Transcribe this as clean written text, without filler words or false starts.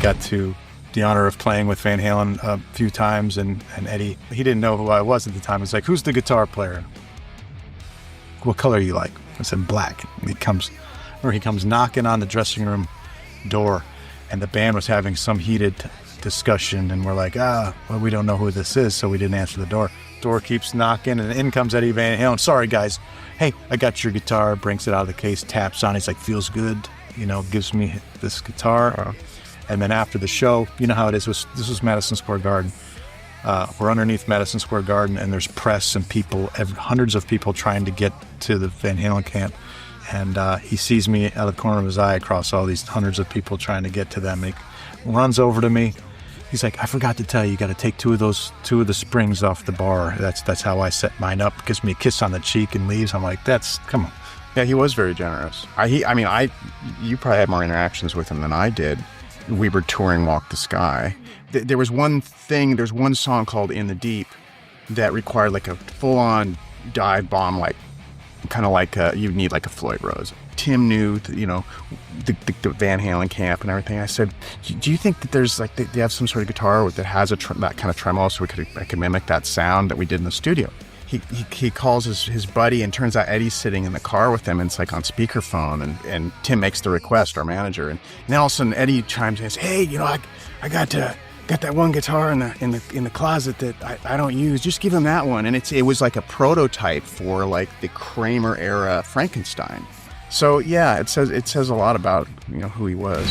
got the honor of playing with Van Halen a few times, and Eddie, he didn't know who I was at the time. He's like, "Who's the guitar player? What color you like?" I said, "Black." And he comes knocking on the dressing room door, and the band was having some heated discussion, and we're like, well, we don't know who this is, so we didn't answer the door. Door keeps knocking, and in comes Eddie Van Halen. "Sorry, guys. Hey, I got your guitar." Brings it out of the case, taps on it. He's like, "Feels good," gives me this guitar. Wow. And then after the show, you know how it is. This was Madison Square Garden. We're underneath Madison Square Garden, and there's press and people, hundreds of people trying to get to the Van Halen camp. And he sees me out of the corner of his eye across all these hundreds of people trying to get to them. He runs over to me. He's like, "I forgot to tell you, you got to take two of the springs off the bar. That's how I set mine up." Gives me a kiss on the cheek and leaves. I'm like, come on. Yeah, he was very generous. You probably had more interactions with him than I did. We were touring Walk the Sky. There's one song called In the Deep that required like a full-on dive bomb, kind of like you'd need like a Floyd Rose. Tim knew, the Van Halen camp and everything. I said, "Do you think that there's like they have some sort of guitar that has that kind of tremolo, so I could mimic that sound that we did in the studio?" He calls his buddy, and turns out Eddie's sitting in the car with him, and it's like on speakerphone, and Tim makes the request, our manager, and then all of a sudden Eddie chimes in and says, "Hey, I got that one guitar in the closet that I don't use. Just give him that one." And it was like a prototype for like the Kramer era Frankenstein. So yeah, it says a lot about who he was.